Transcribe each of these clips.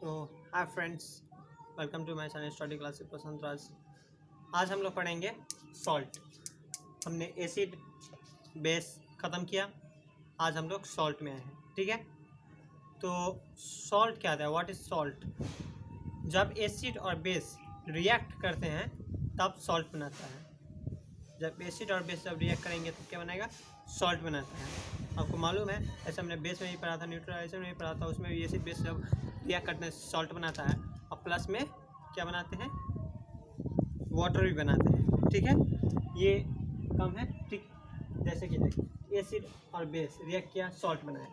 तो hi friends, welcome to my channel study classes Prashant Raj. आज हम लोग पढ़ेंगे सॉल्ट। हमने एसिड बेस ख़त्म किया, आज हम लोग सॉल्ट में आए हैं। ठीक है, तो सॉल्ट क्या था, व्हाट इज़ सॉल्ट? जब एसिड और बेस रिएक्ट करते हैं तब सॉल्ट बनाता है। जब एसिड और बेस जब रिएक्ट करेंगे तो क्या बनाएगा? सॉल्ट बनाता है। आपको मालूम है, ऐसे हमने बेस में भी पढ़ा था, न्यूट्रलाइजेशन में भी पढ़ा था, उसमें भी एसिड बेस जब रिएक्ट करते हैं सॉल्ट बनाता है, और प्लस में क्या बनाते हैं? वाटर भी बनाते हैं। ठीक है, ये कम है। ठीक, जैसे कि देखिए एसिड और बेस रिएक्ट किया, सॉल्ट बनाया।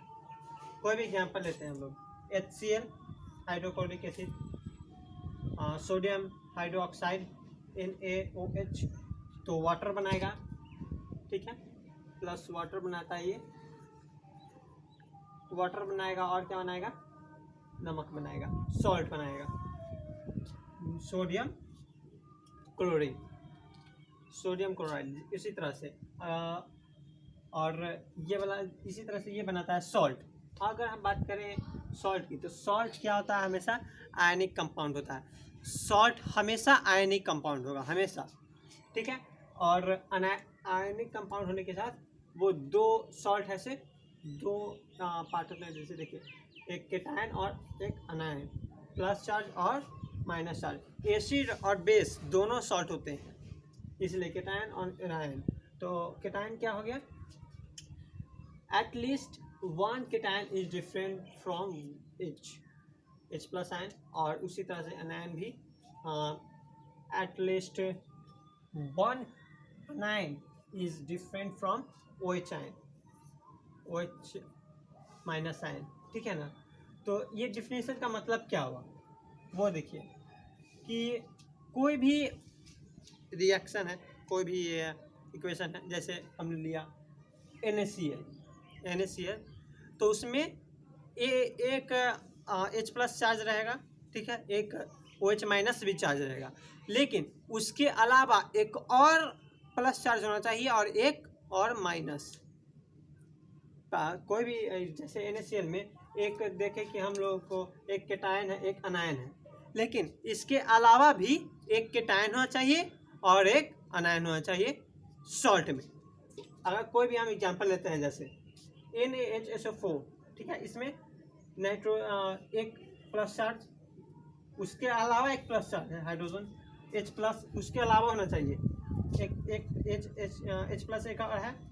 कोई भी एग्जाम्पल लेते हैं हम लोग, HCl hydrochloric acid, sodium hydroxide NaOH, तो वाटर बनाएगा। ठीक है, प्लस वाटर बनाता है, ये वाटर बनाएगा और क्या बनाएगा? नमक बनाएगा, सॉल्ट बनाएगा, सोडियम क्लोराइड, सोडियम क्लोराइड। इसी तरह से और ये वाला इसी तरह से ये बनाता है सॉल्ट। अगर हम बात करें सॉल्ट की, तो सॉल्ट क्या होता है? हमेशा आयनिक कंपाउंड होता है। सॉल्ट हमेशा आयनिक कंपाउंड होगा, हमेशा। ठीक है, और आयनिक कंपाउंड होने के साथ वो दो सॉल्ट ऐसे दो पार्ट होते हैं। जैसे देखिए, एक केटायन और एक अनायन, प्लस चार्ज और माइनस चार्ज। एसिड और बेस दोनों सॉल्ट होते हैं, इसलिए केटायन और एनायन। तो केटायन क्या हो गया? At least one cation is different from H plus ion, और उसी तरह से अनायन भी at least one अनायन is different from OH ion, OH minus ion. ठीक है ना? तो ये डिफिनेशन का मतलब क्या हुआ वो देखिए, कि कोई भी रिएक्शन है, कोई भी इक्वेशन है, जैसे हमने लिया NaCl, तो उसमें एक H प्लस चार्ज रहेगा। ठीक है, एक OH माइनस भी चार्ज रहेगा, लेकिन उसके अलावा एक और प्लस चार्ज होना चाहिए और एक और माइनस। कोई भी जैसे NaCl में एक देखे कि हम लोगों को एक केटायन है, एक अनायन है, लेकिन इसके अलावा भी एक केटायन होना चाहिए और एक अनायन होना चाहिए सॉल्ट में। अगर कोई भी हम एग्जांपल लेते हैं, जैसे NaHSO4, ठीक है, इसमें नाइट्रो एक प्लस चार्ज, उसके अलावा एक प्लस चार्ज है हाइड्रोजन H प्लस, उसके अलावा होना चाहिए एक H प्लस एक और है।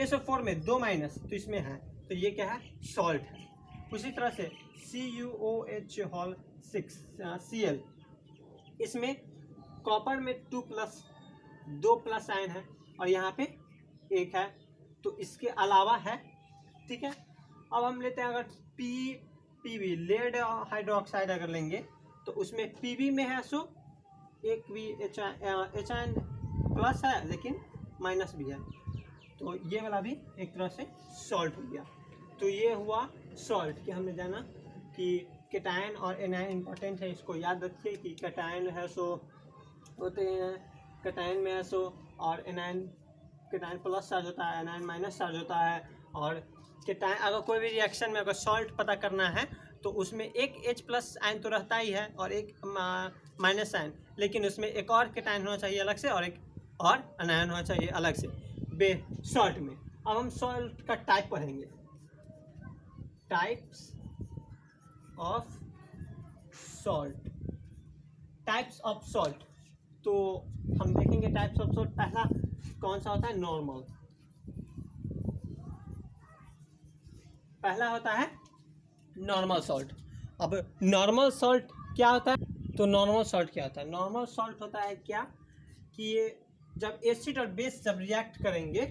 SO4 में दो माइनस, तो इसमें है, तो ये क्या है? सॉल्ट है। उसी तरह से CuOH6Cl, इसमें कॉपर में दो प्लस आयन है और यहाँ पे एक है, तो इसके अलावा है। ठीक है, अब हम लेते हैं अगर PB लेड हाइड्रोक्साइड अगर लेंगे, तो उसमें PB में है सो एक भी H आयन प्लस है लेकिन माइनस भी है, तो ये वाला भी एक तरह से सॉल्ट हो गया। तो ये हुआ सॉल्ट, कि हमने जाना कि केटायन और एनायन इंपॉर्टेंट है, इसको याद रखिए कि केटायन है सो होते हैं, केटायन में है सो, और एनायन केटायन प्लस चार्ज होता है, एनायन माइनस चार्ज होता है। और केटायन अगर कोई भी रिएक्शन में अगर सॉल्ट पता करना है तो उसमें एक H प्लस आयन तो रहता ही है और एक माइनस आयन, लेकिन उसमें एक और केटायन होना चाहिए अलग से और एक और अनायन होना चाहिए अलग से सॉल्ट में। अब हम सॉल्ट का टाइप पढ़ेंगे, types of salt. Types of salt, तो हम देखेंगे टाइप्स ऑफ सॉल्ट। पहला कौन सा होता है? नॉर्मल। पहला होता है नॉर्मल सॉल्ट। अब नॉर्मल सॉल्ट क्या होता है? तो नॉर्मल सॉल्ट क्या होता है? नॉर्मल सॉल्ट होता है क्या, कि ये जब एसिड और बेस जब रिएक्ट करेंगे,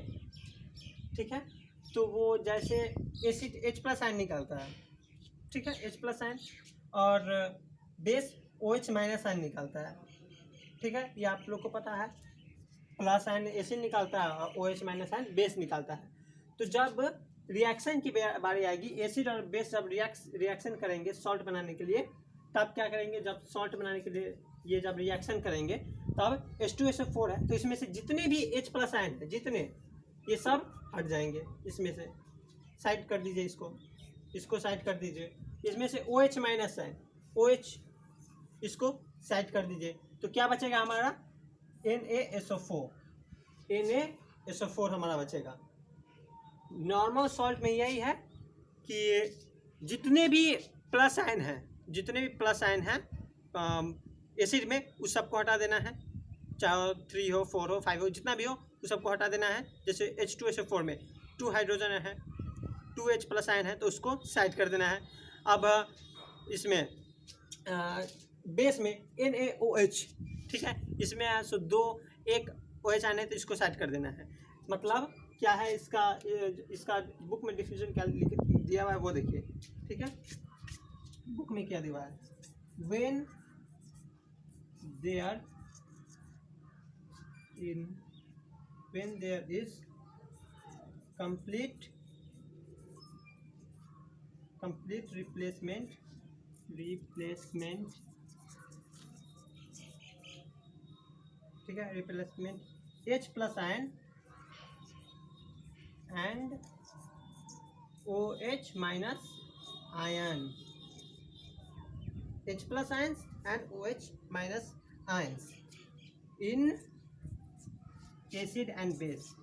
ठीक है, तो वो जैसे एसिड H प्लस आयन निकालता है, ठीक है, H प्लस आयन, और बेस OH माइनस आयन निकालता है। ठीक है, ये आप लोग को पता है, प्लस आयन एसिड निकालता है और OH माइनस आयन बेस निकालता है। तो जब रिएक्शन की बारी आएगी, एसिड और बेस जब रिएक्शन करेंगे सॉल्ट बनाने के लिए, तब क्या करेंगे? जब सॉल्ट बनाने के लिए ये जब रिएक्शन करेंगे, तब H2SO4 है, तो इसमें से जितने भी H प्लस आयन है, जितने, ये सब हट जाएंगे। इसमें से साइड कर दीजिए, इसको साइड कर दीजिए। इसमें से OH माइनस आयन, OH इसको साइड कर दीजिए, तो क्या बचेगा हमारा NaSO4, NaSO4 हमारा बचेगा। नॉर्मल सॉल्ट में यही है कि जितने भी प्लस आयन हैं एसिड में, उस सबको हटा देना है, चाहे 3 हो 4 हो 5 हो जितना भी हो, उस सबको हटा देना है। जैसे H2SO4 में 2 हाइड्रोजन है, 2H प्लस आयन है, तो उसको साइड कर देना है। अब इसमें बेस में NaOH, ठीक है, इसमें सो 2 एक OH आयन है, तो इसको साइड कर देना है। मतलब क्या है इसका बुक में डिफिनेशन क्या दिया हुआ है वो देखिए, ठीक है। बुक में क्या दिया है, when there is complete replacement ठीक है, replacement H plus ion and OH minus ion, H plus ions and OH minus ions in acid and base,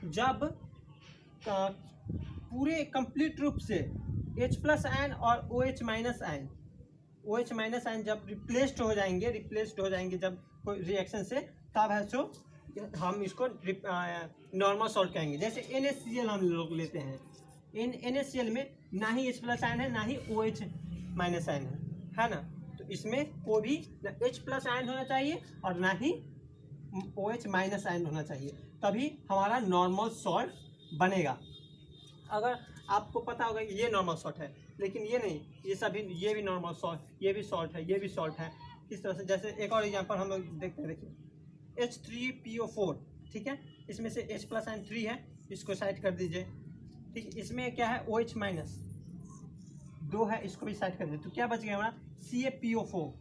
जब पूरे कंप्लीट रूप से H प्लस आयन और OH माइनस आयन जब replaced हो जाएंगे जब कोई रिएक्शन से, तब है सो हम इसको नॉर्मल सॉल्ट कहेंगे। जैसे NaCl हम लोग लेते हैं, NaCl में ना ही H प्लस आयन है ना ही OH माइनस आयन है ना, तो इसमें कोई भी ना H प्लस आयन होना चाहिए और ना ही OH माइनस आयन होना चाहिए, तभी हमारा नॉर्मल सॉल्ट बनेगा। अगर आपको पता होगा ये नॉर्मल सॉल्ट है, लेकिन ये नहीं, ये भी नॉर्मल सॉल्ट, ये भी सॉल्ट है, ये भी सॉल्ट है, इस तरह से। जैसे एक और एग्जांपल हम लोग देखते हैं, देखिए H3PO4, ठीक है, इसमें से H प्लस आयन 3 है, इसको साइड कर दीजिए, ठीक। इसमें क्या है OH माइनस 2 है, इसको भी साइड कर दीजिए, तो क्या बच गया हमारा CaPO4,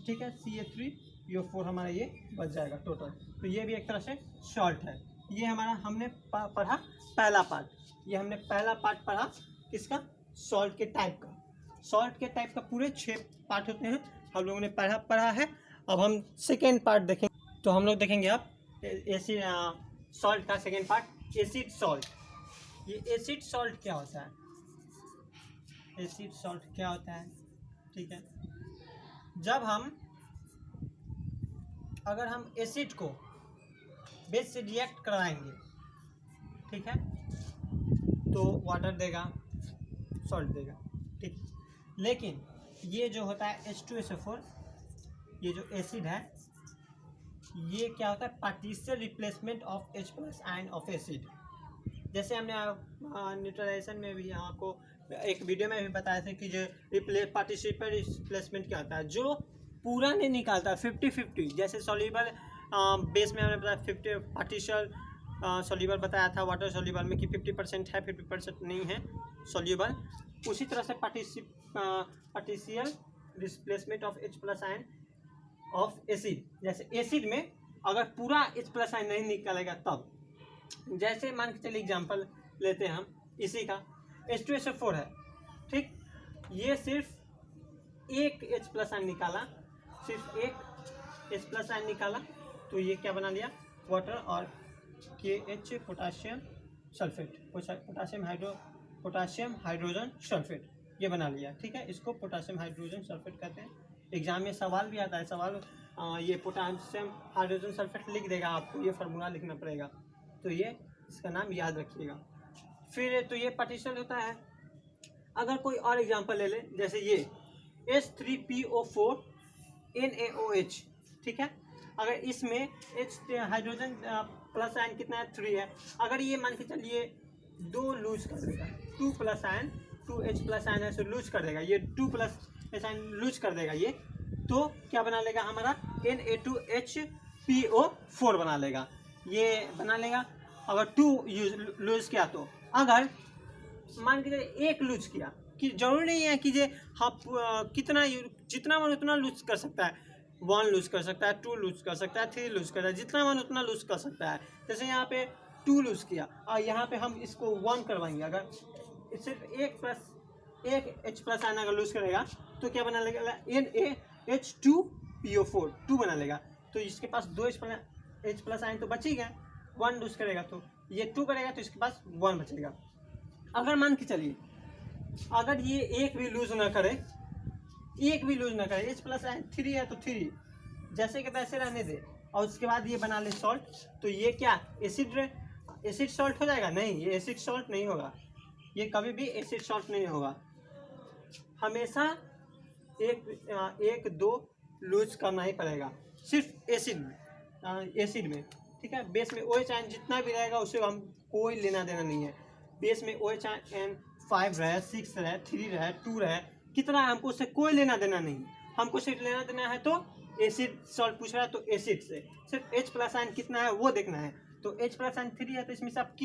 ठीक है, CA3PO4 हमारा ये बच जाएगा टोटल। तो ये भी एक तरह से सॉल्ट है। ये हमारा हमने पढ़ा पहला पार्ट, ये हमने पहला पार्ट पढ़ा किसका, सॉल्ट के टाइप का पूरे 6 पार्ट होते हैं, हम लोगों ने पढ़ा है। अब हम सेकेंड पार्ट देखेंगे, तो हम लोग देखेंगे अब एसिड सॉल्ट का सेकेंड पार्ट, एसिड सॉल्ट। ये एसिड सॉल्ट क्या होता है, ठीक है। जब अगर हम एसिड को बेस से रिएक्ट कराएंगे, ठीक है, तो वाटर देगा, सॉल्ट देगा, ठीक। लेकिन ये जो होता है H2SO4, ये जो एसिड है, ये क्या होता है, partial replacement of H plus ion of acid. जैसे हमने न्यूट्रलाइजेशन में भी आपको एक वीडियो में भी बताया था कि जो पार्टिसिपल रिप्लेसमेंट क्या होता है, जो पूरा नहीं निकालता, 50-50। जैसे सॉल्यूबल बेस में हमने बताया 50 पार्टिशियल सॉल्यूबल बताया था, वाटर सॉल्यूबल में कि 50% है 50% नहीं है सॉल्यूबल। उसी तरह से partial replacement of H plus ion of acid. जैसे एसिड में अगर पूरा H प्लस आयन नहीं निकलेगा तब, जैसे मान के चलिए एग्जांपल लेते हैं हम इसी का, H2SO4 है, ठीक, ये सिर्फ एक H प्लस आयन निकाला, तो ये क्या बना लिया, वाटर और KH potassium sulphate, potassium hydrogen sulphate, ये बना लिया, ठीक है। इसको पोटाशियम हाइड्रोजन सल्फेट कहते हैं। एग्जाम में सवाल भी आता है, ये पोटाशियम हाइड्रोजन सल्फेट लिख देगा, आपको ये फार्मूला लिखना पड़ेगा, तो ये इसका नाम याद रखिएगा। फिर तो ये पार्टिशियल होता है। अगर कोई और एग्जांपल ले ले, जैसे ये H3PO4 NaOH, ठीक है, अगर इसमें H हाइड्रोजन प्लस आयन कितना है, 3 है, अगर ये मान के चलिए 2 लूज कर देगा, 2 plus ion, 2H plus ion है सो लूज कर देगा, ये 2 प्लस H आयन लूज कर देगा, ये तो क्या बना लेगा हमारा Na2HPO4 बना लेगा, ये बना लेगा। अगर 2 लूज किया, तो अगर मान के चलिए 1 लूज किया, कि जरूरी नहीं है कि आप जितना मन उतना लूज कर सकता है, 1 लूज कर सकता है, 2 लूज कर सकता है, 3 लूज कर सकता है, जितना मन उतना लूज कर सकता है। जैसे यहाँ पे 2 लूज किया और यहाँ पे हम इसको 1 करवाएंगे। अगर सिर्फ एक H प्लस आयन अगर लूज करेगा तो क्या बना लेगा, NaH2PO4 2 बना लेगा। तो इसके पास 2 H प्लस आयन तो बच ही गया। 1 लूज करेगा तो ये 2 करेगा तो इसके पास 1 बचेगा। अगर मान के चलिए अगर ये एक भी लूज ना करे, H प्लस आयन 3 है तो 3 जैसे कि तैसे रहने दे और उसके बाद ये बना ले सॉल्ट, तो ये क्या एसिड सॉल्ट हो जाएगा? नहीं, ये एसिड सॉल्ट नहीं होगा, ये कभी भी एसिड सॉल्ट नहीं होगा। हमेशा एक दो लूज करना ही पड़ेगा सिर्फ एसिड में, ठीक है। बेस में OH आयन जितना भी रहेगा उससे हम कोई लेना देना नहीं है। बेस में OH आयन 5 रहे, 6 रहे, 3 रहे, 2 रहे, कितना है हमको उससे कोई लेना देना नहीं। हमको सिर्फ लेना देना है तो एसिड सॉल्ट पूछ रहा है तो एसिड से सिर्फ H प्लस आयन कितना है वो देखना है। तो H प्लस आयन 3 है तो इसमें से आप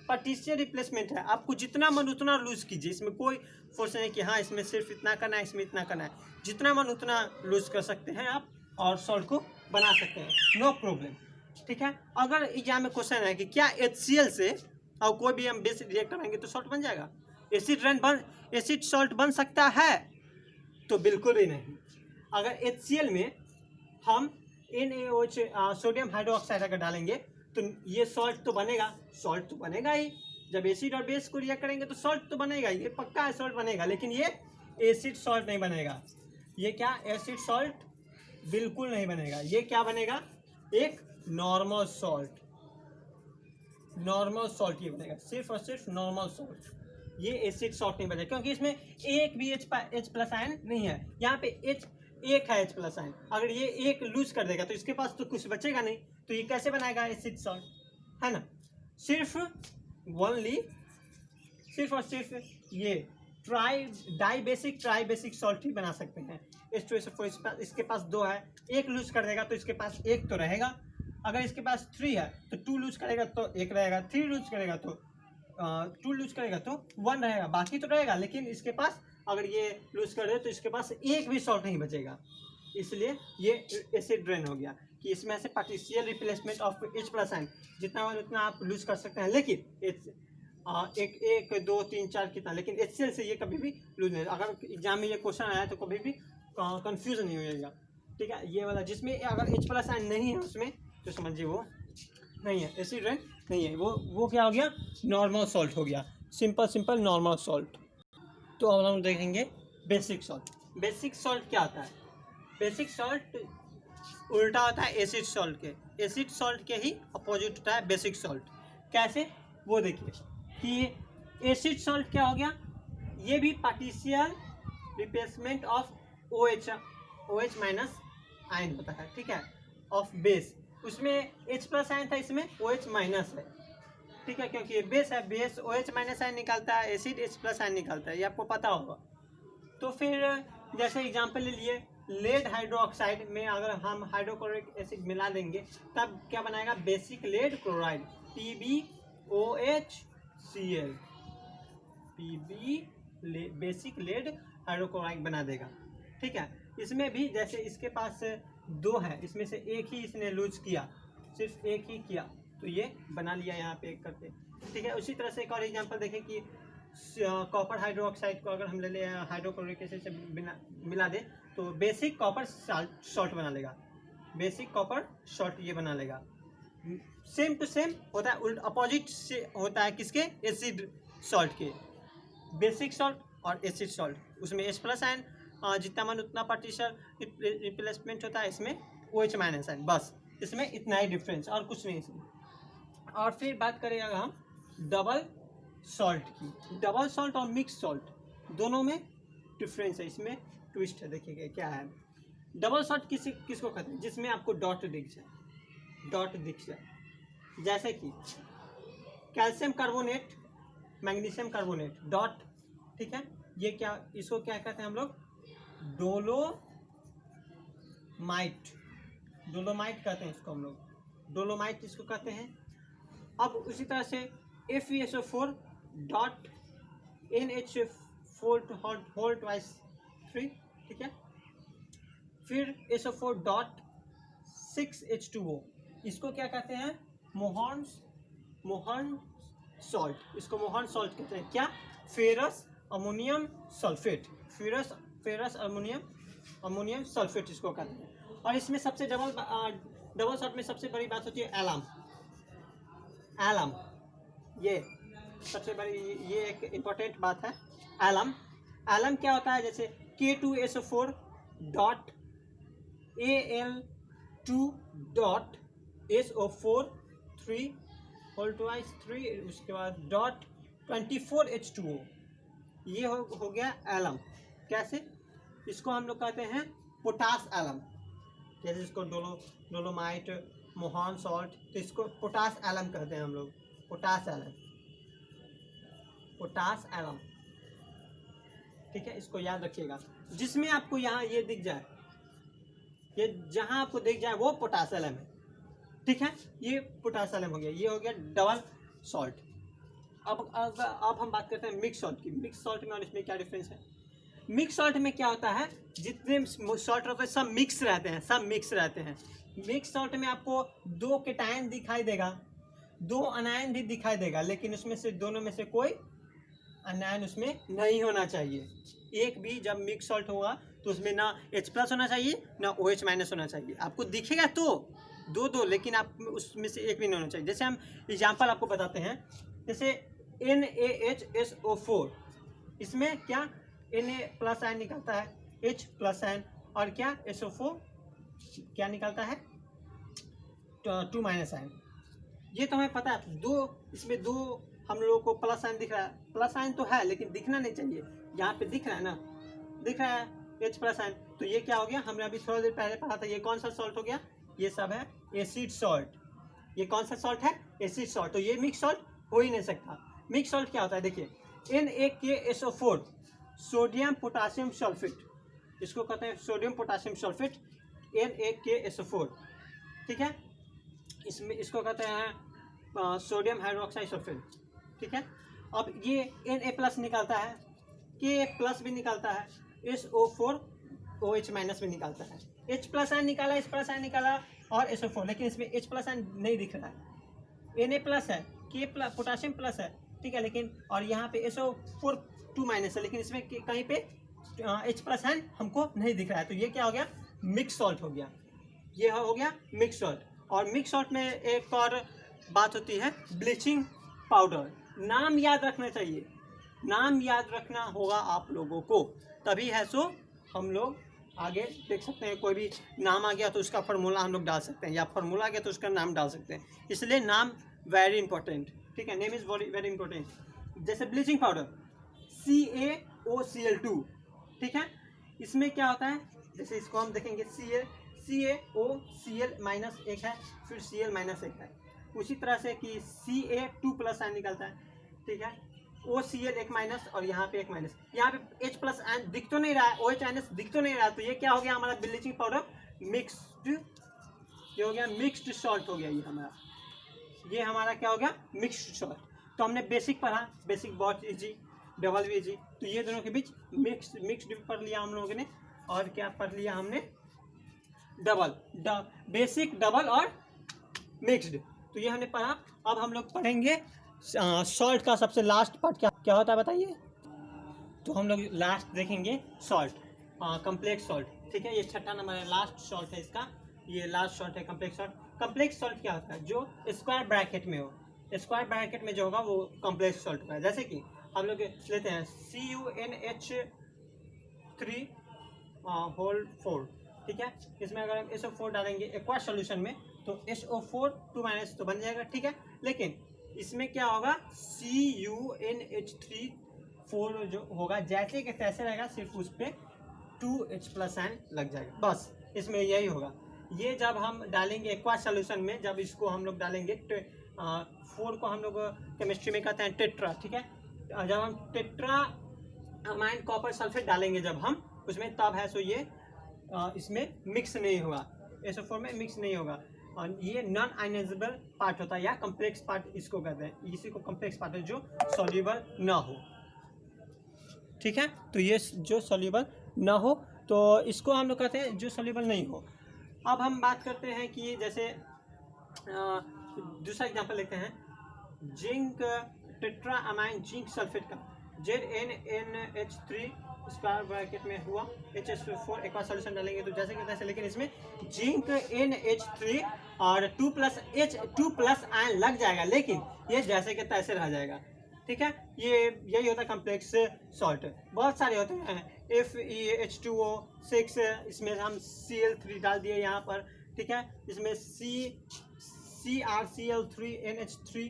पार्टिशियल रिप्लेसमेंट है, आपको जितना मन उतना लूज कीजिए। इसमें कोई फोर्स नहीं कि हाँ इसमें सिर्फ इतना करना है, इसमें इतना करना है। जितना मन उतना लूज कर सकते हैं आप और सॉल्ट को बना सकते हैं, नो प्रॉब्लम, ठीक है। अगर एग्जाम में क्वेश्चन है कि क्या HCl से और कोई भी हम बेस रिएक्ट कराएंगे तो सॉल्ट बन जाएगा, एसिड सॉल्ट बन सकता है? तो बिल्कुल भी नहीं। अगर HCl में हम NaOH सोडियम हाइड्रोक्साइड अगर डालेंगे तो ये सॉल्ट तो बनेगा ही। जब एसिड और बेस को रिएक्ट करेंगे तो सॉल्ट तो बनेगा ही, ये पक्का है सॉल्ट बनेगा, लेकिन ये एसिड सॉल्ट नहीं बनेगा। ये क्या एसिड सॉल्ट बिल्कुल नहीं बनेगा। ये क्या बनेगा, एक नॉर्मल सॉल्ट ये बनेगा, सिर्फ और सिर्फ नॉर्मल सॉल्ट। ये एसिड सॉल्ट नहीं बनेगा क्योंकि इसमें एक भी H प्लस आयन नहीं है। यहाँ पे एक है H प्लस आयन, अगर ये एक लूज कर देगा तो इसके पास तो कुछ बचेगा नहीं, तो ये कैसे बनाएगा एसिड सॉल्ट, है ना। सिर्फ और सिर्फ ये ट्राई बेसिक सॉल्ट ही बना सकते हैं। H2SO4 इसके पास 2 है, एक लूज कर देगा तो इसके पास एक तो रहेगा। अगर इसके पास 3 है तो 2 लूज करेगा तो एक रहेगा, 3 लूज करेगा तो 2 लूज करेगा तो 1 रहेगा, बाकी तो रहेगा। लेकिन इसके पास अगर ये लूज कर दे तो इसके पास एक भी सॉल्ट नहीं बचेगा, इसलिए ये एसिड ड्रेन हो गया कि इसमें से partial replacement of H plus ion जितना उतना आप लूज कर सकते हैं। लेकिन एक 2 3 4 कितना, लेकिन HCl से ये कभी भी लूज नहीं। अगर एग्जाम में ये क्वेश्चन आया तो कभी भी कंफ्यूजन नहीं होगा, ठीक है। ये वाला जिसमें अगर H प्लस आयन नहीं है उसमें तो समझिए वो नहीं है, एसिड ड्रेन नहीं है, वो क्या हो गया, नॉर्मल सॉल्ट हो गया, सिंपल नॉर्मल सॉल्ट। तो अब हम देखेंगे बेसिक सॉल्ट। बेसिक सॉल्ट क्या आता है? बेसिक सॉल्ट उल्टा होता है एसिड सॉल्ट के, एसिड सॉल्ट के ही अपोजिट होता है बेसिक सॉल्ट। कैसे, वो देखिए कि एसिड सॉल्ट क्या हो गया, ये भी partial replacement of OH minus ion होता है, ठीक है, ऑफ बेस। उसमें H प्लस आयन था, इसमें OH माइनस है, ठीक है, क्योंकि ये बेस है, बेस OH माइनस आयन निकालता है, एसिड H प्लस आयन निकालता है, ये आपको पता होगा। तो फिर जैसे एग्जांपल ले लिए, लेड हाइड्रोक्साइड में अगर हम हाइड्रोक्लोरिक एसिड मिला देंगे तब क्या बनाएगा, basic lead chloride, PbOHCl, basic lead hydrochloride बना देगा, ठीक है। इसमें भी जैसे इसके पास 2 है, इसमें से एक ही इसने लूज किया, सिर्फ एक ही किया तो ये बना लिया यहाँ पे एक करके, ठीक है। उसी तरह से एक और एग्जांपल देखें कि कॉपर हाइड्रोक्साइड को अगर हम ले लें हाइड्रोक्लोरिक एसिड से मिला दे तो बेसिक कॉपर सॉल्ट बना लेगा, बेसिक कॉपर सॉल्ट ये बना लेगा। सेम टू सेम होता है, उल्टा अपोजिट से होता है किसके, एसिड सॉल्ट के, बेसिक सॉल्ट और एसिड सॉल्ट। उसमें H प्लस आयन जितना मन उतना पार्टिशियल रिप्लेसमेंट होता है, इसमें OH माइनस आयन, बस इसमें इतना ही डिफरेंस और कुछ नहीं इसमें। और फिर बात करें अगर हम डबल सॉल्ट की, डबल सॉल्ट और मिक्स सॉल्ट दोनों में डिफरेंस है, इसमें ट्विस्ट है, देखिएगा क्या है। डबल सॉल्ट किसको कहते हैं, जिसमें आपको डॉट दिख जाए, जैसे कि calcium carbonate, magnesium carbonate, dot, ठीक है। ये क्या, इसको क्या कहते हैं हम लोग, डोलोमाइट कहते हैं इसको हम लोग, डोलोमाइट इसको कहते हैं। अब उसी तरह से FeSO4 डॉट NH4 ठीक है। फिर SO4 डॉट 6H2O, इसको क्या कहते हैं, मोहर्स मोहन सॉल्ट, इसको मोहन सॉल्ट कहते हैं। क्या? Ferrous ammonium sulphate, ferrous ammonium sulphate इसको कहते हैं। और इसमें सबसे डबल सॉल्ट में सबसे बड़ी बात होती है एलम, ये सबसे बड़ी, ये एक इम्पोर्टेंट बात है। एलम क्या होता है? जैसे K2SO4 dot Al2 dot SO4 3 whole twice 3, उसके बाद डॉट 24H2O, ये हो गया एलम। कैसे? इसको हम लोग कहते हैं पोटास एलम। जैसे इसको डोलोमाइट, मोहन सॉल्ट, तो इसको पोटास एलम कहते हैं हम लोग, पोटास एलम। ठीक है, इसको याद रखिएगा। जिसमें आपको यहाँ ये दिख जाए, ये जहाँ आपको दिख जाए वो पोटास एलम है। ठीक है, ये पोटास एलम हो गया, ये हो गया डबल सॉल्ट। अब हम बात करते हैं मिक्स सॉल्ट की। मिक्स सॉल्ट में और इसमें क्या डिफरेंस है? मिक्स सॉल्ट में क्या होता है? जितने सॉल्ट होते हैं सब मिक्स रहते हैं। मिक्स सॉल्ट में आपको 2 केटायन दिखाई देगा, 2 अनायन भी दिखाई देगा, लेकिन उसमें से दोनों में से कोई अनायन उसमें नहीं होना चाहिए। एक भी जब मिक्स सॉल्ट होगा तो उसमें ना H+ होना चाहिए ना OH- होना चाहिए। आपको दिखेगा तो दो, लेकिन आप उसमें से एक भी नहीं होना चाहिए। जैसे हम एग्जाम्पल आपको बताते हैं, जैसे NaHSO4, इसमें क्या Na+ आयन निकलता है, H+ आयन, और क्या SO4 क्या निकलता है, 2- आयन। ये तो हमें पता है। इसमें 2 हम लोगों को प्लस आयन दिख रहा है, प्लस आयन तो है लेकिन दिखना नहीं चाहिए, यहाँ पे दिख रहा है ना, दिख रहा है H+ आयन। तो ये क्या हो गया? हमने अभी थोड़ी देर पहले पढ़ा था, ये कौन सा सॉल्ट हो गया? ये सब है एसिड सॉल्ट। ये कौन सा सॉल्ट है? Acid salt. तो ये मिक्स सॉल्ट हो ही नहीं सकता। मिक्स सॉल्ट क्या होता है? देखिए, NaKSO4 सोडियम पोटासियम सल्फेट, इसको कहते हैं सोडियम पोटासियम सल्फेट, NaKSO4। ठीक है, इसको कहते हैं सोडियम हाइड्रोक्साइड सल्फेट। ठीक है, अब ये Na+ निकलता है, Ka+ भी निकलता है, SO4 OH- भी निकलता है, H+ आयन निकाला, H+ आयन निकाला और SO4, लेकिन इसमें H+ आयन नहीं दिख रहा है। Na+ है, K+ पोटासियम प्लस है, ठीक है, लेकिन और यहाँ पे SO4 2- है, लेकिन इसमें कहीं पे H+ आयन हमको नहीं दिख रहा है। तो ये क्या हो गया? मिक्स सॉल्ट हो गया। ये हो गया मिक्स सॉल्ट। और मिक्स सॉल्ट में एक और बात होती है, ब्लीचिंग पाउडर। नाम याद रखना चाहिए, नाम याद रखना होगा आप लोगों को, तभी है सो हम लोग आगे देख सकते हैं। कोई भी नाम आ गया तो उसका फार्मूला हम लोग डाल सकते हैं, या फार्मूला आ गया तो उसका नाम डाल सकते हैं। इसलिए नाम वेरी इंपॉर्टेंट। ठीक है, नेम इज़ वेरी इंपॉर्टेंट। जैसे ब्लीचिंग पाउडर CaOCl2, ठीक है, इसमें क्या होता है? जैसे इसको हम देखेंगे, CaOCl- एक है, फिर Cl- है। उसी तरह से कि Ca2+ आयन निकलता है, ठीक है, OCl एक- और यहाँ पे एक-, यहाँ पे H+ आयन दिख तो नहीं रहा है, OH- दिख तो नहीं रहा है। तो ये क्या हो गया? हमारा ब्लीचिंग पाउडर मिक्स्ड, ये हो गया मिक्स्ड सॉल्ट हो गया। ये हमारा क्या हो गया? Mixed salt. तो हमने बेसिक पढ़ा, बेसिक बहुत इजी, डबल भी इजी। तो ये दोनों के बीच मिक्स्ड पढ़ लिया हम लोगों ने, और क्या पढ़ लिया हमने? बेसिक, डबल और मिक्स्ड। तो ये हमने पढ़ा। अब हम लोग पढ़ेंगे सॉल्ट का सबसे लास्ट पार्ट क्या होता है बताइए? तो हम लोग लास्ट देखेंगे सॉल्ट, कम्प्लेक्स सॉल्ट। ठीक है, ये 6ठा नंबर है, लास्ट सॉल्ट है इसका, ये लास्ट सॉल्ट है कम्प्लेक्स सॉल्ट। कम्प्लेक्स सॉल्ट क्या होता है? जो स्क्वायर ब्रैकेट में हो, स्क्वायर ब्रैकेट में जो होगा वो कम्प्लेक्स सॉल्ट होगा। जैसे कि हम लोग लेते हैं CuNH3 होल 4, ठीक है, इसमें अगर हम SO4 डालेंगे एक्वा सॉल्यूशन में तो SO4 2- तो बन जाएगा, ठीक है। लेकिन इसमें क्या होगा? CuNH3 4 जो होगा जैसे कि तैसे रहेगा, सिर्फ उस पर 2H+ आयन लग जाएगा, बस इसमें यही होगा। ये जब हम डालेंगे एक्वा सॉल्यूशन में, जब इसको हम लोग डालेंगे 4 को हम लोग केमिस्ट्री में कहते हैं टेट्रा, ठीक है। जब हम टेट्रा अमाइन कॉपर सल्फेट डालेंगे जब हम उसमें, तब है सो ये इसमें मिक्स नहीं होगा, SO4 में मिक्स नहीं होगा। और ये नॉन आयनाइजेबल पार्ट होता है, या कम्प्लेक्स पार्ट इसको कहते हैं। इसी को कम्प्लेक्स पार्ट है जो सॉल्युबल ना हो, ठीक है। तो ये जो सॉल्युबल ना हो तो इसको हम लोग कहते हैं जो सॉल्युबल नहीं हो। अब हम बात करते हैं कि जैसे दूसरा एग्जांपल लेते हैं, zinc tetra amine zinc sulphate का ZnNH3 स्क्वायर ब्रैकेट में हुआ HSO4 एक बार सोल्यूशन डालेंगे तो जैसे कि तैसे, लेकिन इसमें जिंक NH3 और 2+H2+ आयन लग जाएगा, लेकिन ये जैसे कि तैसे रह जाएगा। ठीक है, ये यही होता है कम्प्लेक्स सॉल्ट। बहुत सारे होते हैं, FeH2O6, इसमें हम Cl3 डाल दिए यहाँ पर। ठीक है, इसमें CrCl3NH3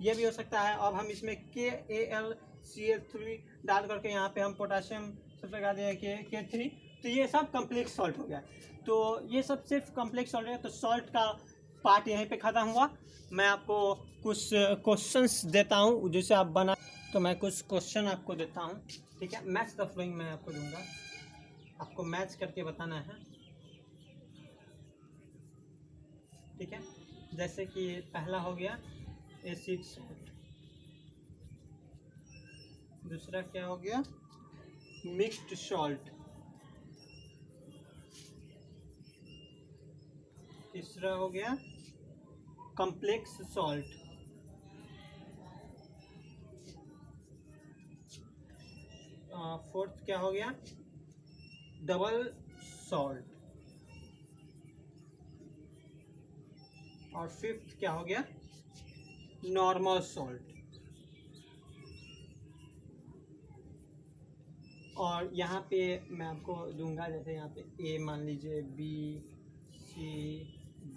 ये भी हो सकता है। अब हम इसमें KAlCl3 डाल करके यहाँ पे हम पोटाशियम सब लगा दिए K3, तो ये सब कम्प्लेक्स सॉल्ट हो गया। तो ये सब सिर्फ कम्प्लेक्स सॉल्ट है। तो सॉल्ट का पार्ट यहीं पे ख़त्म हुआ। मैं आपको कुछ क्वेश्चंस देता हूँ जैसे आप बना, तो मैं कुछ क्वेश्चन आपको देता हूँ। ठीक है, मैच द फॉलोइंग मैं आपको दूंगा, आपको मैच करके बताना है। ठीक है, जैसे कि पहला हो गया एसिड सॉल्ट, दूसरा क्या हो गया मिक्स्ड सॉल्ट, तीसरा हो गया कॉम्प्लेक्स सॉल्ट, फोर्थ क्या हो गया डबल सॉल्ट, और फिफ्थ क्या हो गया नॉर्मल सॉल्ट। और यहाँ पे मैं आपको दूंगा, जैसे यहाँ पे ए मान लीजिए, बी सी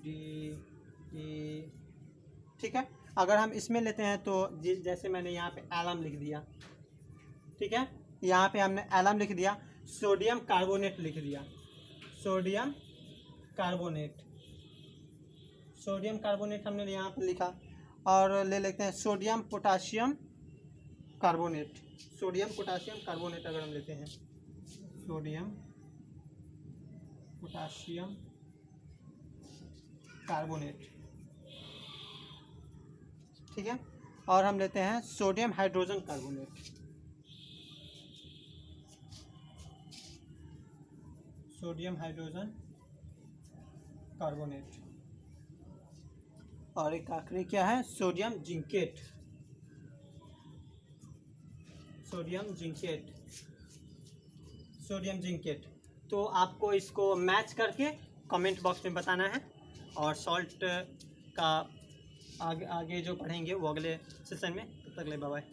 डी ई। ठीक है, अगर हम इसमें लेते हैं तो जैसे मैंने यहाँ पे एलम लिख दिया। ठीक है, यहाँ पे हमने एलम लिख दिया, सोडियम कार्बोनेट लिख दिया, सोडियम कार्बोनेट, सोडियम कार्बोनेट हमने यहाँ पे लिखा। और ले लेते हैं sodium potassium carbonate, sodium potassium carbonate अगर हम लेते हैं, सोडियम पोटाशियम कार्बोनेट। ठीक है, और हम लेते हैं sodium hydrogen carbonate, sodium hydrogen carbonate. और एक आखिरी क्या है sodium zincate, sodium zincate, sodium zincate. तो आपको इसको मैच करके कमेंट बॉक्स में बताना है। और सॉल्ट का आगे जो पढ़ेंगे वो अगले सेशन में। तब तक ले बाय बाय।